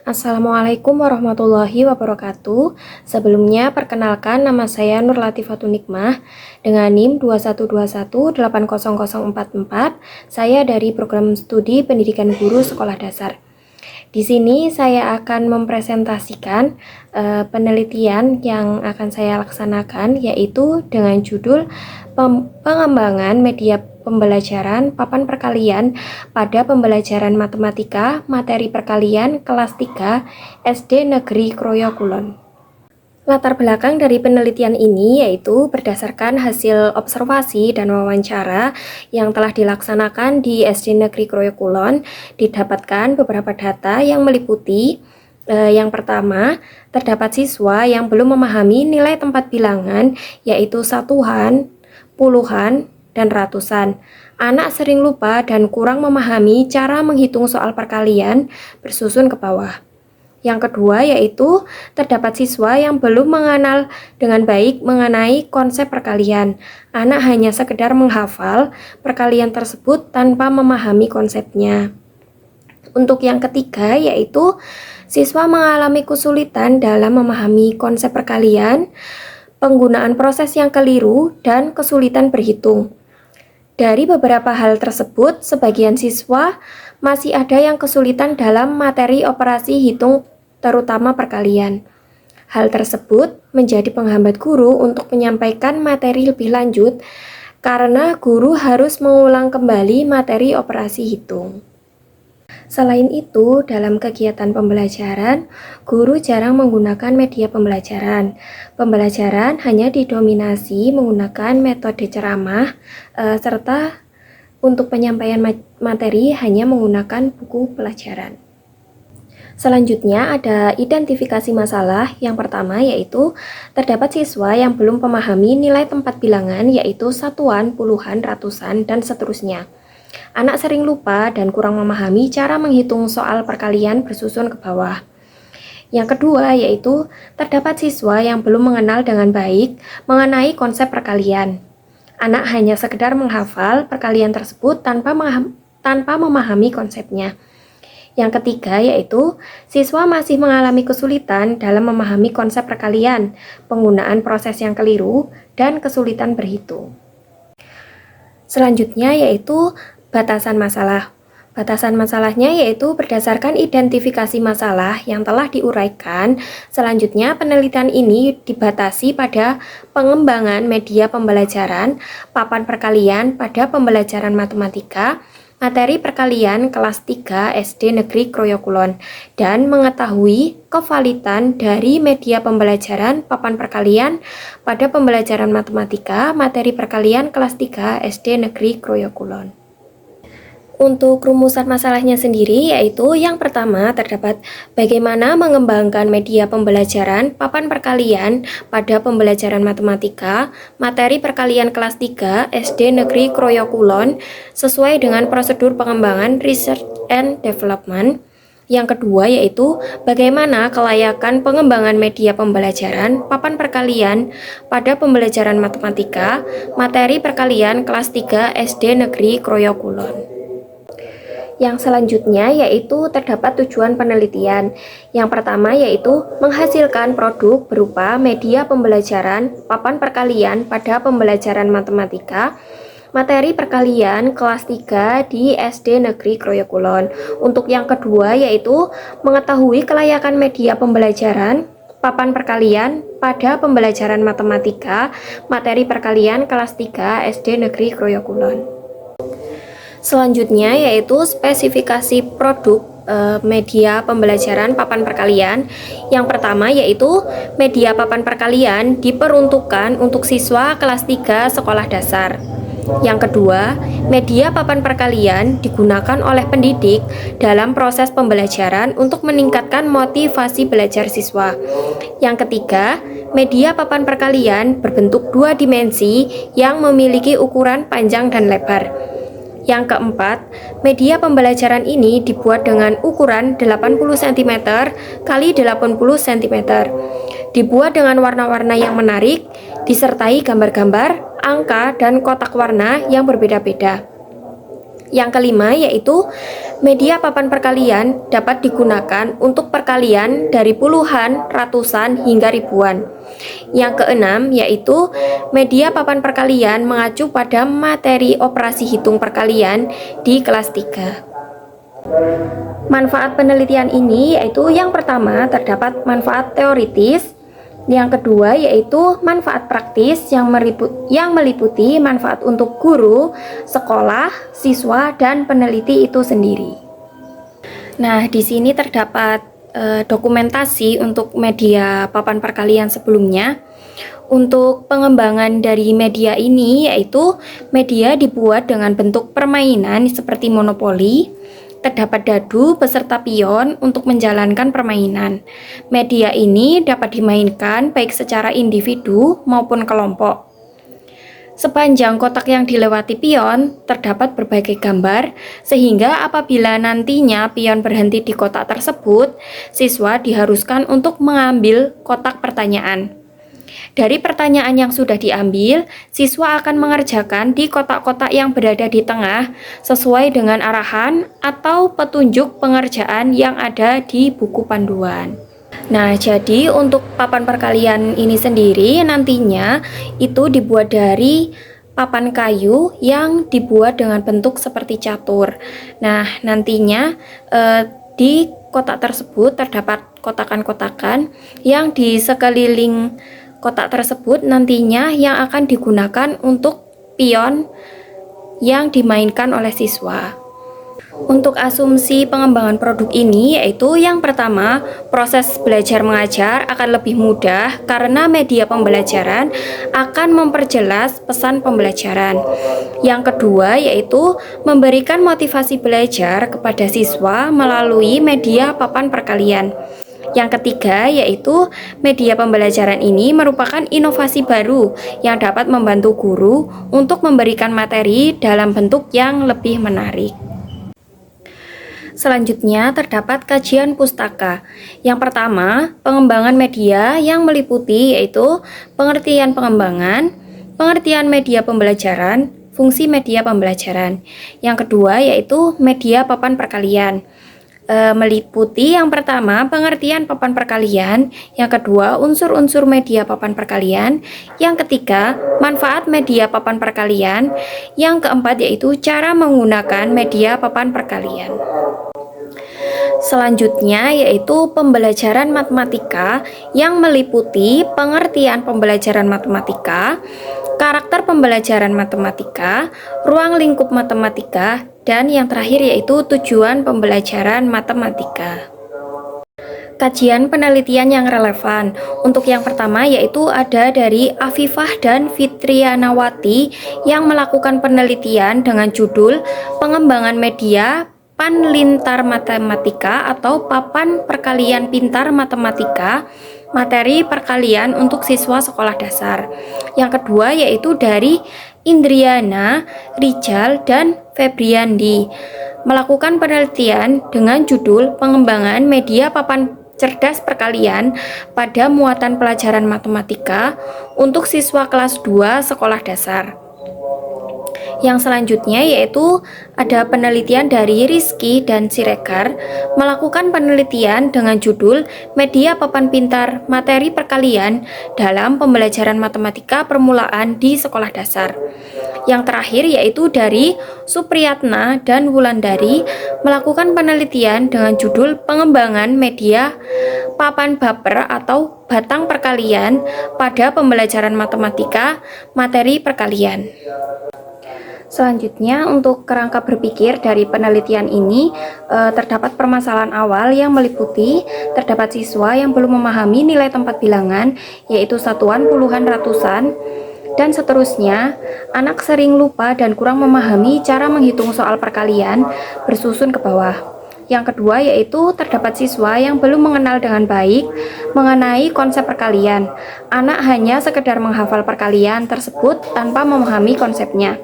Assalamualaikum warahmatullahi wabarakatuh. Sebelumnya, perkenalkan nama saya Nur Latifatul Nikmah dengan NIM 2121800044. Saya dari program studi Pendidikan Guru Sekolah Dasar. Di sini saya akan mempresentasikan penelitian yang akan saya laksanakan, yaitu dengan judul pengembangan media pembelajaran papan perkalian pada pembelajaran matematika materi perkalian kelas 3 SD Negeri Kroyo Kulon. Latar belakang dari penelitian ini yaitu berdasarkan hasil observasi dan wawancara yang telah dilaksanakan di SD Negeri Kroyo Kulon, didapatkan beberapa data yang meliputi yang pertama, terdapat siswa yang belum memahami nilai tempat bilangan yaitu satuan, puluhan, dan ratusan. Anak sering lupa dan kurang memahami cara menghitung soal perkalian bersusun ke bawah. Yang kedua yaitu terdapat siswa yang belum mengenal dengan baik mengenai konsep perkalian. Anak hanya sekedar menghafal perkalian tersebut tanpa memahami konsepnya. Untuk yang ketiga yaitu siswa mengalami kesulitan dalam memahami konsep perkalian, penggunaan proses yang keliru, dan kesulitan berhitung. Dari beberapa hal tersebut, sebagian siswa masih ada yang kesulitan dalam materi operasi hitung, terutama perkalian. Hal tersebut menjadi penghambat guru untuk menyampaikan materi lebih lanjut karena guru harus mengulang kembali materi operasi hitung. Selain itu, dalam kegiatan pembelajaran, guru jarang menggunakan media pembelajaran. Pembelajaran hanya didominasi menggunakan metode ceramah, serta untuk penyampaian materi hanya menggunakan buku pelajaran. Selanjutnya ada identifikasi masalah. Yang pertama yaitu terdapat siswa yang belum memahami nilai tempat bilangan yaitu satuan, puluhan, ratusan, dan seterusnya. Anak sering lupa dan kurang memahami cara menghitung soal perkalian bersusun ke bawah. Yang kedua yaitu terdapat siswa yang belum mengenal dengan baik mengenai konsep perkalian. Anak hanya sekedar menghafal perkalian tersebut tanpa memahami konsepnya. Yang ketiga yaitu siswa masih mengalami kesulitan dalam memahami konsep perkalian, penggunaan proses yang keliru, dan kesulitan berhitung. Selanjutnya yaitu batasan masalah. Batasan masalahnya yaitu berdasarkan identifikasi masalah yang telah diuraikan. Selanjutnya penelitian ini dibatasi pada pengembangan media pembelajaran papan perkalian pada pembelajaran matematika materi perkalian kelas 3 SD Negeri Kroyo Kulon dan mengetahui kevalitan dari media pembelajaran papan perkalian pada pembelajaran matematika materi perkalian kelas 3 SD Negeri Kroyo Kulon. Untuk rumusan masalahnya sendiri yaitu yang pertama terdapat bagaimana mengembangkan media pembelajaran papan perkalian pada pembelajaran matematika materi perkalian kelas 3 SD Negeri Kroyo Kulon sesuai dengan prosedur pengembangan research and development. Yang kedua yaitu bagaimana kelayakan pengembangan media pembelajaran papan perkalian pada pembelajaran matematika materi perkalian kelas 3 SD Negeri Kroyo Kulon. Yang selanjutnya yaitu terdapat tujuan penelitian. Yang pertama yaitu menghasilkan produk berupa media pembelajaran papan perkalian pada pembelajaran matematika materi perkalian kelas 3 di SD Negeri Kroyo Kulon. Untuk yang kedua yaitu mengetahui kelayakan media pembelajaran papan perkalian pada pembelajaran matematika materi perkalian kelas 3 SD Negeri Kroyo Kulon. Selanjutnya yaitu spesifikasi produk media pembelajaran papan perkalian. Yang pertama yaitu media papan perkalian diperuntukkan untuk siswa kelas 3 sekolah dasar. Yang kedua, media papan perkalian digunakan oleh pendidik dalam proses pembelajaran untuk meningkatkan motivasi belajar siswa. Yang ketiga, media papan perkalian berbentuk dua dimensi yang memiliki ukuran panjang dan lebar. Yang keempat, media pembelajaran ini dibuat dengan ukuran 80 cm x 80 cm. Dibuat dengan warna-warna yang menarik, disertai gambar-gambar, angka, dan kotak warna yang berbeda-beda. Yang kelima yaitu media papan perkalian dapat digunakan untuk perkalian dari puluhan, ratusan, hingga ribuan. Yang keenam yaitu media papan perkalian mengacu pada materi operasi hitung perkalian di kelas 3. Manfaat penelitian ini yaitu yang pertama terdapat manfaat teoritis, yang kedua yaitu manfaat praktis yang meliputi manfaat untuk guru, sekolah, siswa, dan peneliti itu sendiri. Nah, di sini terdapat dokumentasi untuk media papan perkalian sebelumnya. Untuk pengembangan dari media ini yaitu media dibuat dengan bentuk permainan seperti monopoli. Terdapat dadu beserta pion untuk menjalankan permainan. Media ini dapat dimainkan baik secara individu maupun kelompok. Sepanjang kotak yang dilewati pion, terdapat berbagai gambar, sehingga apabila nantinya pion berhenti di kotak tersebut, siswa diharuskan untuk mengambil kotak pertanyaan. Dari pertanyaan yang sudah diambil, siswa akan mengerjakan di kotak-kotak yang berada di tengah sesuai dengan arahan atau petunjuk pengerjaan yang ada di buku panduan. Nah, jadi untuk papan perkalian ini sendiri nantinya itu dibuat dari papan kayu yang dibuat dengan bentuk seperti catur. Nah, nantinya di kotak tersebut terdapat kotakan-kotakan yang di sekeliling kotak tersebut nantinya yang akan digunakan untuk pion yang dimainkan oleh siswa. Untuk asumsi pengembangan produk ini yaitu yang pertama, proses belajar mengajar akan lebih mudah karena media pembelajaran akan memperjelas pesan pembelajaran. Yang kedua yaitu memberikan motivasi belajar kepada siswa melalui media papan perkalian. Yang ketiga yaitu media pembelajaran ini merupakan inovasi baru yang dapat membantu guru untuk memberikan materi dalam bentuk yang lebih menarik. Selanjutnya terdapat kajian pustaka. Yang pertama, pengembangan media yang meliputi yaitu pengertian pengembangan, pengertian media pembelajaran, fungsi media pembelajaran. Yang kedua yaitu media papan perkalian. Meliputi yang pertama pengertian papan perkalian, yang kedua unsur-unsur media papan perkalian, yang ketiga manfaat media papan perkalian, yang keempat yaitu cara menggunakan media papan perkalian. Selanjutnya yaitu pembelajaran matematika yang meliputi pengertian pembelajaran matematika, karakter pembelajaran matematika, ruang lingkup matematika, dan yang terakhir yaitu tujuan pembelajaran matematika. Kajian penelitian yang relevan. Untuk yang pertama yaitu ada dari Afifah dan Fitrianawati yang melakukan penelitian dengan judul Pengembangan Media Panlintar Matematika atau Papan Perkalian Pintar Matematika, materi perkalian untuk siswa sekolah dasar. Yang kedua yaitu dari Indriana, Rijal, dan Febriandi melakukan penelitian dengan judul Pengembangan Media Papan Cerdas Perkalian pada Muatan Pelajaran Matematika untuk siswa kelas 2 sekolah dasar. Yang selanjutnya yaitu ada penelitian dari Rizky dan Siregar melakukan penelitian dengan judul Media Papan Pintar Materi Perkalian dalam Pembelajaran Matematika Permulaan di Sekolah Dasar. Yang terakhir yaitu dari Supriyatna dan Wulandari melakukan penelitian dengan judul Pengembangan Media Papan Baper atau Batang Perkalian pada Pembelajaran Matematika Materi Perkalian. Selanjutnya, untuk kerangka berpikir dari penelitian ini terdapat permasalahan awal yang meliputi terdapat siswa yang belum memahami nilai tempat bilangan, yaitu satuan, puluhan, ratusan, dan seterusnya. Anak sering lupa dan kurang memahami cara menghitung soal perkalian bersusun ke bawah. Yang kedua yaitu terdapat siswa yang belum mengenal dengan baik mengenai konsep perkalian. Anak hanya sekedar menghafal perkalian tersebut tanpa memahami konsepnya.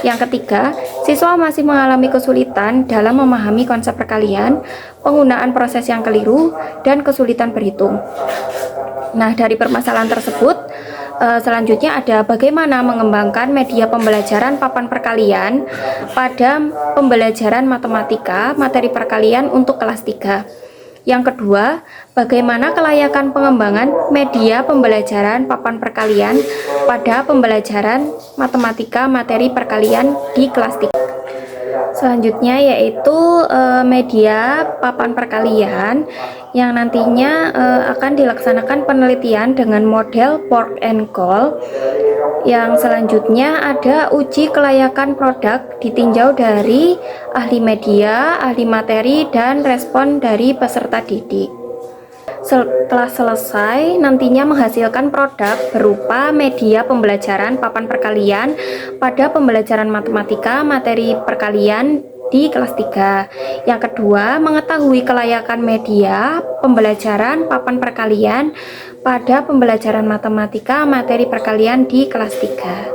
Yang ketiga, siswa masih mengalami kesulitan dalam memahami konsep perkalian, penggunaan proses yang keliru, dan kesulitan berhitung. Nah, dari permasalahan tersebut, Selanjutnya ada bagaimana mengembangkan media pembelajaran papan perkalian pada pembelajaran matematika materi perkalian untuk kelas 3. Yang kedua, bagaimana kelayakan pengembangan media pembelajaran papan perkalian pada pembelajaran matematika materi perkalian di kelas 3. Selanjutnya yaitu media papan perkalian yang nantinya akan dilaksanakan penelitian dengan model Pork and Call. Yang selanjutnya ada uji kelayakan produk ditinjau dari ahli media, ahli materi, dan respon dari peserta didik. Setelah selesai, nantinya menghasilkan produk berupa media pembelajaran papan perkalian pada pembelajaran matematika materi perkalian di kelas 3. Yang kedua, mengetahui kelayakan media pembelajaran papan perkalian pada pembelajaran matematika materi perkalian di kelas 3.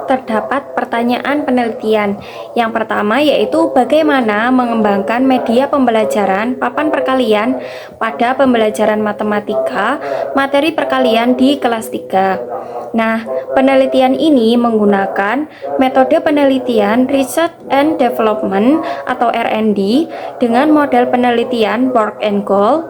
Terdapat pertanyaan penelitian. Yang pertama yaitu bagaimana mengembangkan media pembelajaran papan perkalian pada pembelajaran matematika materi perkalian di kelas 3. Nah, penelitian ini menggunakan metode penelitian Research and Development atau R&D dengan model penelitian Pork and Call.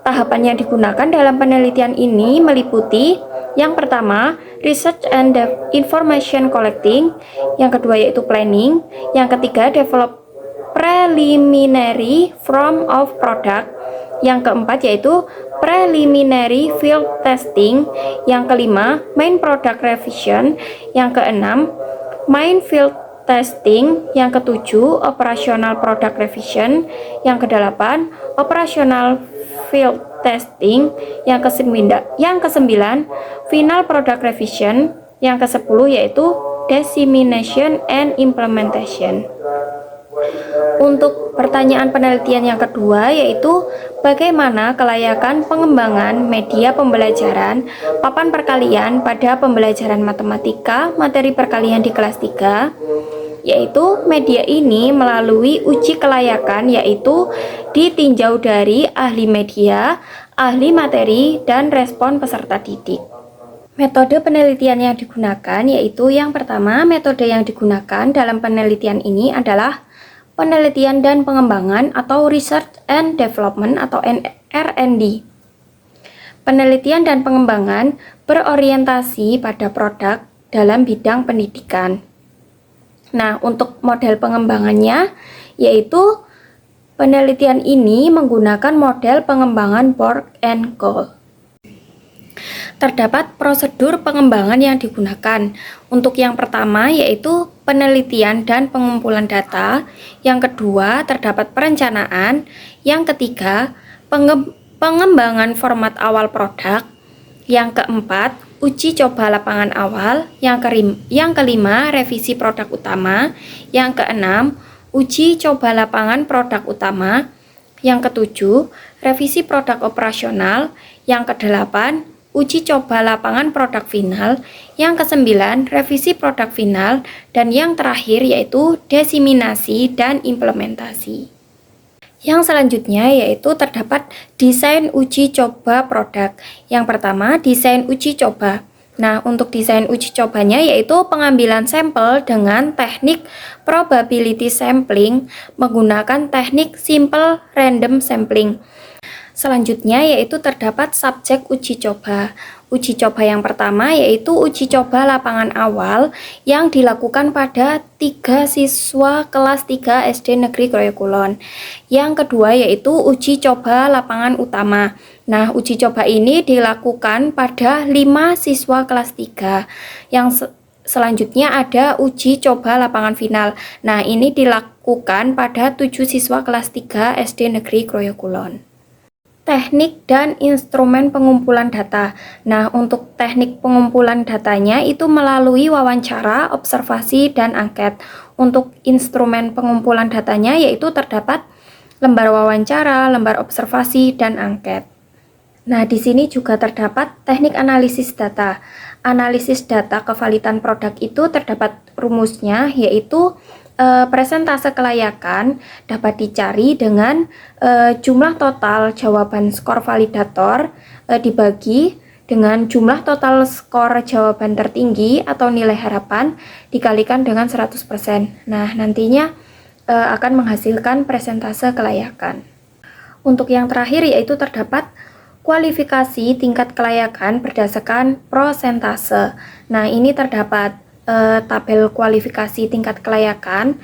Tahapan yang digunakan dalam penelitian ini meliputi yang pertama, research and information collecting. Yang kedua yaitu planning. Yang ketiga, develop preliminary form of product. Yang keempat yaitu preliminary field testing. Yang kelima, main product revision. Yang keenam, main field testing. Yang ketujuh, operational product revision. Yang kedelapan, operational field testing. Yang kesembilan, final product revision. Yang ke-10 yaitu dissemination and implementation. Untuk pertanyaan penelitian yang kedua yaitu bagaimana kelayakan pengembangan media pembelajaran papan perkalian pada pembelajaran matematika materi perkalian di kelas 3, yaitu media ini melalui uji kelayakan yaitu ditinjau dari ahli media, ahli materi, dan respon peserta didik. Metode penelitian yang digunakan yaitu yang pertama, metode yang digunakan dalam penelitian ini adalah penelitian dan pengembangan atau Research and Development atau R&D. Penelitian dan pengembangan berorientasi pada produk dalam bidang pendidikan. Nah, untuk model pengembangannya yaitu penelitian ini menggunakan model pengembangan Pork and Call. Terdapat prosedur pengembangan yang digunakan. Untuk yang pertama yaitu penelitian dan pengumpulan data. Yang kedua terdapat perencanaan. Yang ketiga pengembangan format awal produk. Yang keempat uji coba lapangan awal. Yang kelima revisi produk utama. Yang keenam uji coba lapangan produk utama. Yang ketujuh revisi produk operasional. Yang kedelapan uji coba lapangan produk final. Yang kesembilan revisi produk final. Dan yang terakhir yaitu diseminasi dan implementasi. Yang selanjutnya yaitu terdapat desain uji coba produk. Yang pertama, desain uji coba. Nah, untuk desain uji cobanya yaitu pengambilan sampel dengan teknik probability sampling menggunakan teknik simple random sampling. Selanjutnya yaitu terdapat subjek uji coba. Uji coba yang pertama yaitu uji coba lapangan awal yang dilakukan pada 3 siswa kelas 3 SD Negeri Kroyokulon. Yang kedua yaitu uji coba lapangan utama. Nah, uji coba ini dilakukan pada 5 siswa kelas 3. Yang selanjutnya ada uji coba lapangan final. Nah, ini dilakukan pada 7 siswa kelas 3 SD Negeri Kroyokulon. Teknik dan instrumen pengumpulan data. Nah, untuk teknik pengumpulan datanya itu melalui wawancara, observasi, dan angket. Untuk instrumen pengumpulan datanya yaitu terdapat lembar wawancara, lembar observasi, dan angket. Nah, di sini juga terdapat teknik analisis data. Analisis data kevalitan produk itu terdapat rumusnya yaitu presentase kelayakan dapat dicari dengan jumlah total jawaban skor validator dibagi dengan jumlah total skor jawaban tertinggi atau nilai harapan dikalikan dengan 100%. Nah, nantinya akan menghasilkan persentase kelayakan. Untuk yang terakhir yaitu terdapat kualifikasi tingkat kelayakan berdasarkan prosentase. Nah, ini terdapat tabel kualifikasi tingkat kelayakan.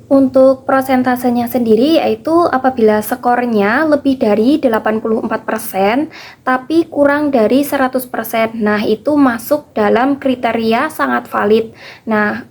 Untuk prosentasenya sendiri yaitu apabila skornya lebih dari 84% tapi kurang dari 100%. Nah, itu masuk dalam kriteria sangat valid. Nah,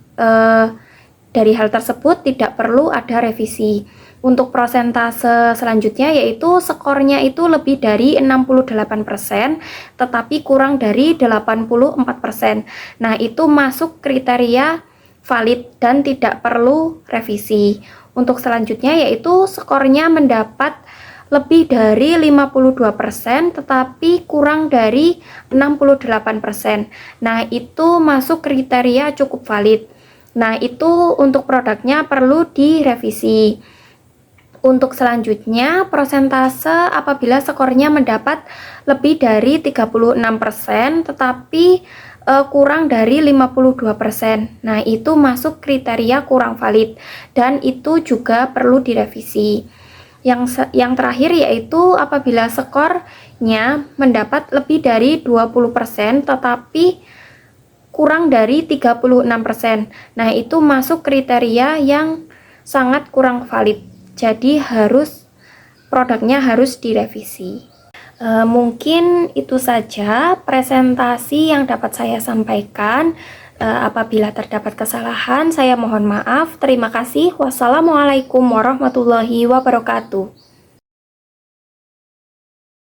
dari hal tersebut tidak perlu ada revisi. Untuk prosentase selanjutnya yaitu skornya itu lebih dari 68% tetapi kurang dari 84%. Nah, itu masuk kriteria valid dan tidak perlu revisi. Untuk selanjutnya yaitu skornya mendapat lebih dari 52% tetapi kurang dari 68%. Nah, itu masuk kriteria cukup valid. Nah, itu untuk produknya perlu direvisi. Untuk selanjutnya, prosentase apabila skornya mendapat lebih dari 36% tetapi kurang dari 52%. Nah, itu masuk kriteria kurang valid dan itu juga perlu direvisi. Yang terakhir yaitu apabila skornya mendapat lebih dari 20% tetapi kurang dari 36%. Nah, itu masuk kriteria yang sangat kurang valid. Jadi produknya harus direvisi. Mungkin itu saja presentasi yang dapat saya sampaikan. Apabila terdapat kesalahan, saya mohon maaf. Terima kasih. Wassalamualaikum warahmatullahi wabarakatuh.